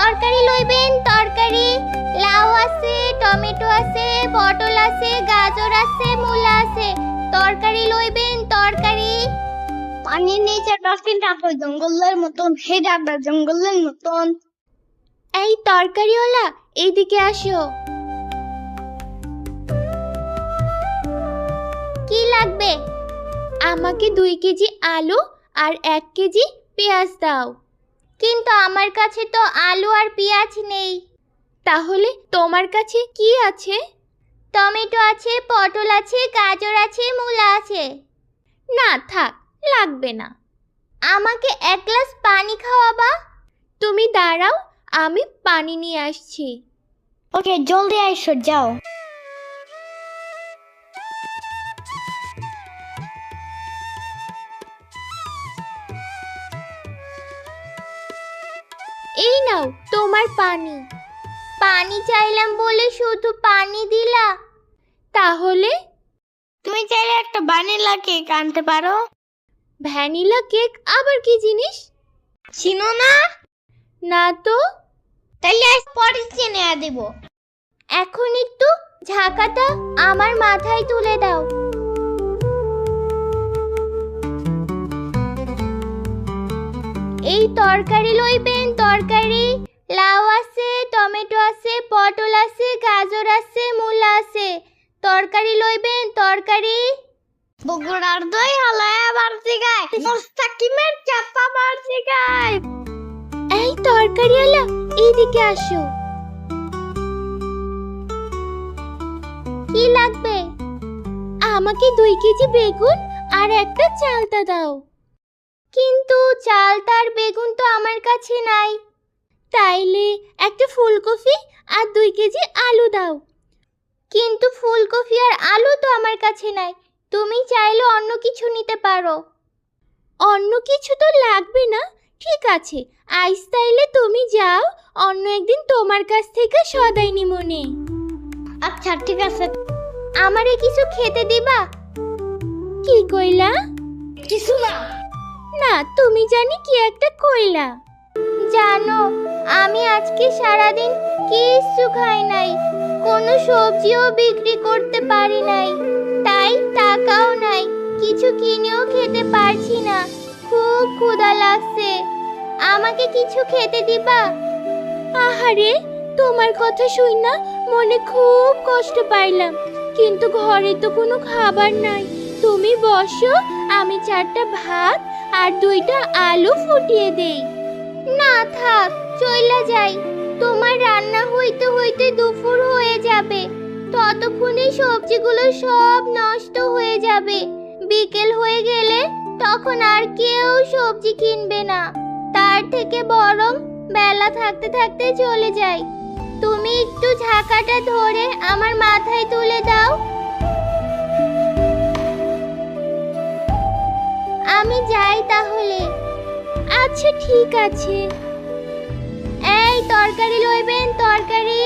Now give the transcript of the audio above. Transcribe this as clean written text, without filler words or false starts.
তরকারি লইবেন তরকারি। লাউ আছে, টমেটো আছে, পটল আছে, গাজর আছে, মূলা আছে। তরকারি লইবেন তরকারি। পানির নিচে ডাস্টবিন থাকবে জঙ্গলের মতন, হে ডাকবে জঙ্গলের মতন। এই তরকারিওয়ালা, এইদিকে আসো। কি লাগবে? আমাকে 2 কেজি আলু আর 1 কেজি পেঁয়াজ দাও। কিন্তু আমার কাছে তো আলু আর পেঁয়াজ নেই। তাহলে তোমার কাছে কি আছে? টমেটো আছে, পটল আছে, গাজর আছে, মূলা আছে। না থাক, লাগবে না। আমাকে 1 গ্লাস পানি খাওয়াবা? তুমি দাঁড়াও, আমি পানি নিয়ে আসছি। ওকে, জলদি আইসো, যাও। এই নাও তোমার পানি। পানি চাইলাম বলে শুধু পানি দিলা? তাহলে তুমি চাইলে একটা ভ্যানিলা কেক আনতে পারো। ভ্যানিলা কেক আবার কি জিনিস? চিনো না? না তো। তাহলে আজ পরে চিনে দেব। এখন একটু ঝাঁকাটা আমার মাথায় তুলে দাও। এই তরকারি লইবেন তরকারি। লাউ আছে, টমেটো আছে, পটল আছে, গাজর আছে, মূলা আছে। তরকারি লইবেন তরকারি। বগুড়ার দই হালায় বাড়তি গায়, মোস্তাকিমের চাপা বাড়তি গায়। এই তরকারিওয়ালা, এইদিকে আসো। কি লাগবে? আমাকে 2 কেজি বেগুন আর একটা চালতা দাও। কিন্তু চালতা আর বেগুন তো আমার কাছে নাই। তাইলে একটা ফুলকপি আর 2 কেজি আলু দাও। কিন্তু ফুলকপি আর আলু তো আমার কাছে নাই। তুমি চাইলে অন্য কিছু নিতে পারো। অন্য কিছু তো লাগবে না। ঠিক আছে, আইস তাইলে তুমি যাও, অন্য একদিন তোমার কাছ থেকে সদাই নিমনে। আচ্ছা ঠিক আছে। আমারে কিছু খেতে দিবা? কি কইলা? কিছু না। না, তুমি জানি কি একটা কইলা। জানো, আমি আজকে সারাদিন কিচ্ছু খাই নাই, কোনো সবজিও বিক্রি করতে পারি নাই, তাই টাকাও নাই, কিছু কিনেও খেতে পারছি না। খুব ক্ষুধা লাগছে, আমাকে কিছু খেতে দিবা? আহারে, তোমার কথা শুই না মনে খুব কষ্ট পাইলাম, কিন্তু ঘরে তো কোনো খাবার নাই। তুমি বসো, আমি 4টা ভাত আর 2টা আলু ফুটিয়ে দেই। না থাক, চইলা যাই। তোমার রান্না হইতে হইতে দুপুর হয়ে যাবে, ততক্ষণে সবজিগুলো সব নষ্ট হয়ে যাবে। বিকেল হয়ে গেলে তখন আর কেউ সবজি কিনবে না। তার থেকে বরং বেলা থাকতে থাকতে চলে যাই। তুমি একটু ঝাঁকাটা ধরে আমার মাথায় তুলে দাও। আমি যাই তাহলে। আচ্ছা ঠিক আছে। এই তরকারি লইবেন তরকারি।